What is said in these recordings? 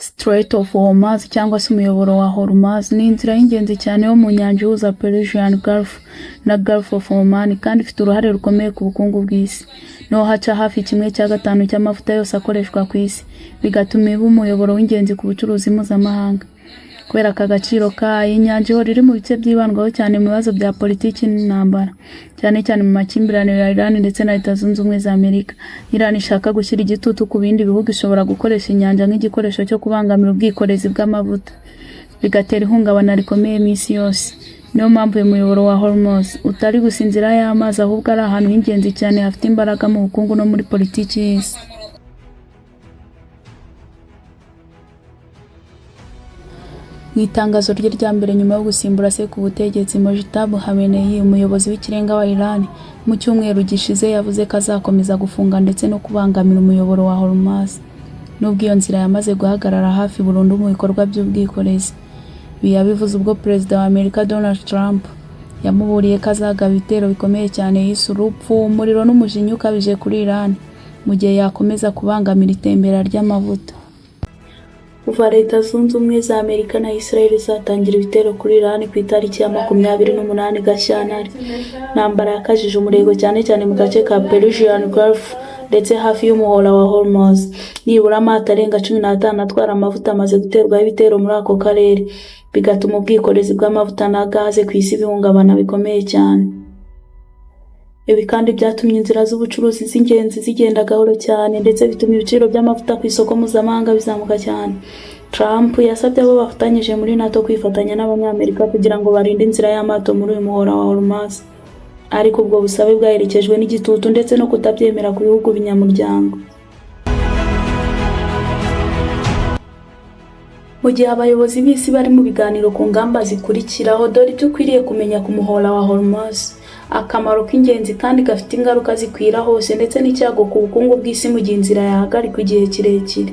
Strait of Hormuz cyangwa se umuyoboro wa Hormuz ni inzira y'ingenzi cyane yo mu nyanja ihuza Persian Gulf na Gulf of Oman kandi ifite uruhare rukomeye ku bukungu bw'isi. Niho haca hafi 1/5 cy'amavuta yose akoreshwa ku isi, bigatuma iba umuyoboro w'ingenzi ku bucuruzi mpuzamahanga. Kubera aka gaciro kayo, inyanja ihora iri mu bice byibandwaho cyane mu bibazo bya politiki n'intambara, cyane cyane mu makimbirane ya Iran ndetse na Leta Zunze Ubumwe za Amerika. Iran ishaka gushyira igitutu ku bindi bihugu ishobora gukoresha inyanja nk'igikoresho cyo kubangamira ubwikorezi bw'amavuta, bigatera ihungabana rikomeye mu isi yose. Niyo mpamvu uyu muyoboro wa Hormuz utari gusa inzira y'amazi, ahubwo ari ahantu h'ingenzi cyane hafite imbaraga mu bukungu no muri politiki y'isi. Mu itangazo rye rya mbere nyuma yo gusimbura se ku butegetsi, Mojtaba Khamenei, umuyobozi w'ikirenga wa Iran, mu cyumweru gishize yavuze ko azakomeza gufunga ndetse no kubangamira umuyoboro wa Hormuz nubwo iyo nzira yamaze guhagarara hafi burundu mu bikorwa by'ubwikorezi. Ibi yabivuze ubwo Perezida wa Amerika Donald Trump yamuburiye ko azagaba ibitero bikomeye cyane yise urupfu, umuriro n'umujinya ukabije kuri Iran mu gihe yakomeza kubangamira itembera ry'amavuta. Kuva Leta Zunze Ubumwe za Amerika na Israel zatangira ibitero kuri Iran ku itariki ya 28 Gashyantare, intambara yakajije umurego cyane cyane mu gace ka Persian Gulf ndetse hafi y'umuhora wa Hormuz. Nibura amato arenga 15 atwara amavuta amaze guterwaho ibitero muri ako karere, bigatuma ubwikorezi bw'amavuta na gaze ku isi bihungabana bikomeye cyane. Ibi kandi byatumye inzira z'ubucuruzi z'ingenzi zigenda gahoro cyane ndetse bituma ibiciro by'amavuta ku isoko mpuzamahanga bizamuka cyane. Trump yasabye abo bafatanyije muri NATO kwifatanya n'Abanyamerika kugira ngo barinde inzira y'amato muri uyu muhora wa Hormuz, ariko ubwo busabe bwaherekejwe n'igitutu ndetse no kutabyemera ku bihugu binyamuryango. Mu gihe abayobozi b'isi bari mu biganiro ku ngamba zikurikiraho, dore ibyo ukwiriye kumenya ku muhora wa Hormuz: akamaro k'ingenzi kandi gafite ingaruka zikwira hose ndetse n'icyago ku bukungu bw'isi mu gihe inzira yahagarikwa igihe kirekire.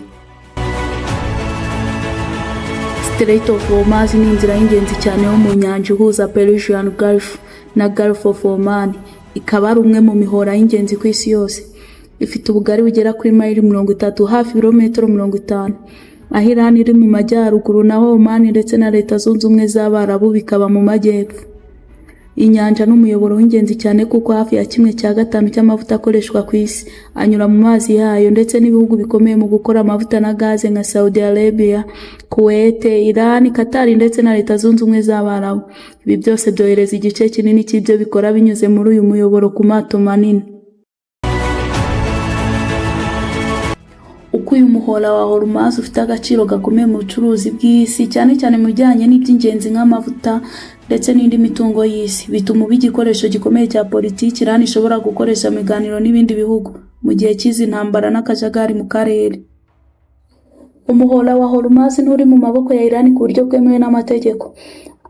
Strait of Hormuz ni inzira y'ingenzi cyane yo mu nyanja ihuza Persian Gulf na Gulf of Oman, ikaba ari umwe mu mihora y'ingenzi ku isi yose. Ifite ubugari bugera kuri mayili 30, hafi ibirometero 50. Aho Iran iri mu majyaruguru naho Oman ndetse na Leta Zunze Ubumwe z'Abarabu bikaba mu majyepfo. Inyanja n'umuyoboro w'ingenzi cyane kuko hafi ya 1/5 cy'amavuta akoreshwa ku isi anyura mu mazi yayo, ndetse n'ibihugu bikomeye mu gukora amavuta na gaze nka Saudi Arabia, Kuwait, Iran, Qatar ndetse na Leta Zunze Ubumwe z'Abarabu. Ibi byose byohereza igice kinini cy'ibyo bikora binyuze muri uyu muyoboro ku mato manini. Uko uyu muhora wa Hormuz ufite agaciro gakomeye mu bucuruzi bw'isi, cyane cyane mu bijyanye n'iby'ingenzi nk'amavuta ndetse n'indi mitungo y'isi, bituma uba igikoresho gikomeye cya politiki Iran ishobora gukoresha mu biganiro n'ibindi bihugu mu gihe cy'izi ntambara n'akajagari mu karere. Umuhora wa Hormuz nturi mu maboko ya Iran ku buryo bwemewe n'amategeko.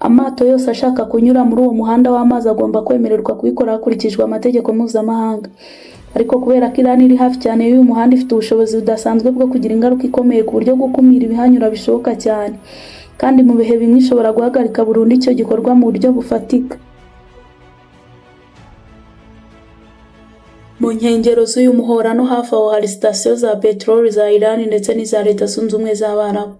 Amato yose ashaka kunyura muri uwo muhanda w'amazi agomba kwemererwa kubikora hakurikijwe amategeko mpuzamahanga. Ariko kubera ko Iran iri hafi cyane y'uyu muhanda, ifite ubushobozi budasanzwe bwo kugira ingaruka ikomeye ku buryo gukumira ibihanyura bishoboka cyane, kandi mu bihe bimwe ishobora guhagarika burundu icyo gikorwa mu buryo bufatika. Mu nkengero z'uyu muhora no hafi aho hari sitasiyo za peteroli za Iran ndetse n'iza Leta Zunze Ubumwe z'Abarabu.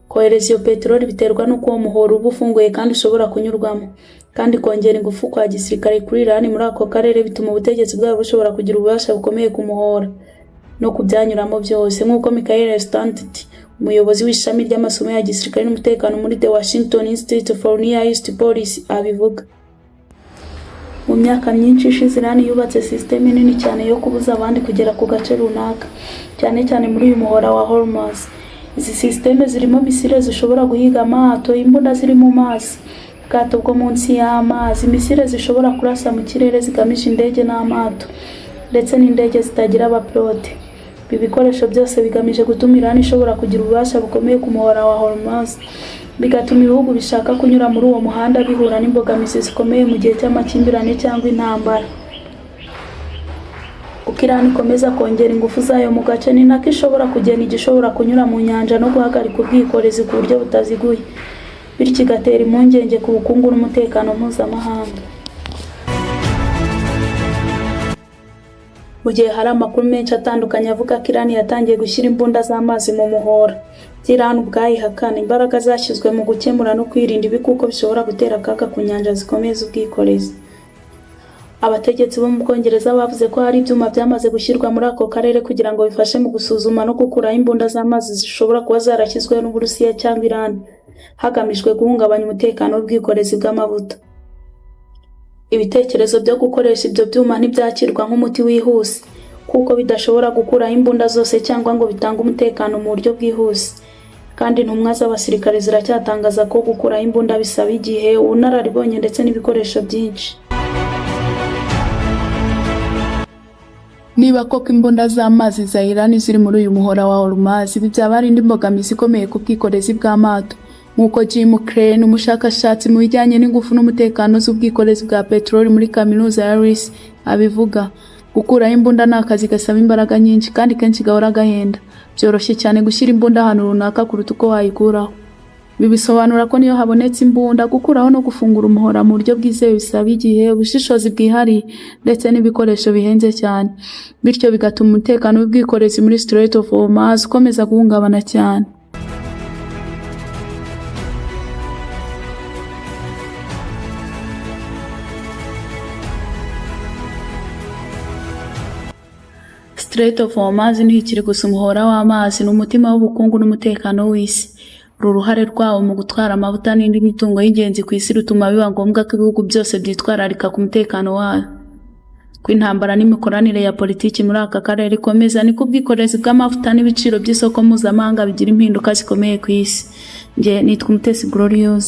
Kohereza iyo peteroli biterwa n'uko uwo muhora uba ufunguye kandi ushobora kunyurwamo, kandi kongera ingufu kwa gisirikare kuri Iran muri ako karere bituma ubutegetsi bwabo bushobora kugira ububasha bukomeye ku muhora no kubyanyuramo byose, nk'uko Michael Stanton, umuyobozi w'ishami ry'amasomo ya gisirikare n'umutekano muri The Washington Institute for Near East Policy abivuga. Mu myaka myinshi ishize, Iran yubatse systeme nini cyane yo kubuza abandi kugera ku gace runaka, cyane cyane muri uyu muhora wa Hormuz. Izi systeme zirimo misile zishobora guhiga amato, imbunda ziri mu mazi, ubwato bwo munsi y'amazi, misile zishobora kurasa mu kirere zigamije indege n'amato, ndetse n'indege zitagira abapilote. Ibi bikoresho byose bigamije gutuma Iran ishobora kugira ububasha bukomeye ku muhora wa Hormuz, bigatuma ibihugu bishaka kunyura muri uwo muhanda bihura n'imbogamizi zikomeye mu gihe cy'amakimbirane cyangwa intambara. Uko Iran ikomeza kongera ingufu zayo mu gace, ni nako ishobora kugena igishobora kunyura mu nyanja no guhagarika ubwikorezi ku buryo butaziguye, bityo igatera impungenge ku bukungu n'umutekano mpuzamahanga. Mu gihe hari amakuru menshi atandukanye avuga ko Iran yatangiye gushyira imbunda z'amazi mu muhora, Iran ubwayihakana imbaraga zashyizwe mu gukemura no kwirinda ibikuko bishobora gutera akaga ku nyanja zikomeye z'ubwikorezi. Abategetsi bo mu Bwongereza bavuze ko hari ibyuma byamaze gushyirwa muri ako karere kugira ngo bifashe mu gusuzuma no gukuraho imbunda z'amazi zishobora kuba zarashyizweho n'Uburusiya cyangwa Iran hagamijwe guhungabanya umutekano w'ubwikorezi bw'amavuta. Ibitekerezo byo gukoresha ibyo byuma ntibyakirwa nk'umuti wihuse kuko bidashobora gukuraho imbunda zose cyangwa ngo bitange umutekano mu buryo bwihuse. Kandi intumwa z'abasirikare ziracyatangaza ko gukuraho imbunda bisaba igihe, ubunararibonye ndetse n'ibikoresho byinshi. Niba koko imbunda z'amazi za Iran ziri muri uyu muhora wa Hormuz, ibi byaba ari indi mbogamizi ikomeye ku bwikorezi bw'amato. Nk'uko Jim Crane, umushakashatsi mu bijyanye n'ingufu n'umutekano z'ubwikorezi bwa peteroli muri kaminuza ya Rice, abivuga, gukuraho imbunda ni akazi gasaba imbaraga nyinshi kandi kenshi gahora gahenda. Byoroshye cyane gushyira imbunda ahantu runaka kuruta uko wayikuraho. Ibi bisobanura ko niyo habonetse imbunda, gukuraho no gufungura umuhora mu buryo bwizewe bisaba igihe, ubushishozi bwihariye ndetse n'ibikoresho bihenze cyane. Bityo bigatuma umutekano w'ubwikorezi muri Strait of Hormuz ukomeza guhungabana cyane. Strait of Hormuz ntikiri gusa umuhora w'amazi, ni umutima w'ubukungu n'umutekano w'isi. Uru ruhare rwawo mu gutwara amavuta n'indi mitungo y'ingenzi ku isi rutuma biba ngombwa ko ibihugu byose byitwararika ku mutekano wayo. Ko intambara n'imikoranire ya politiki muri aka karere ikomeza, niko ubwikorezi bw'amavuta n'ibiciro by'isoko mpuzamahanga bigira impinduka zikomeye ku isi. Nitwa Umutesi Glorious.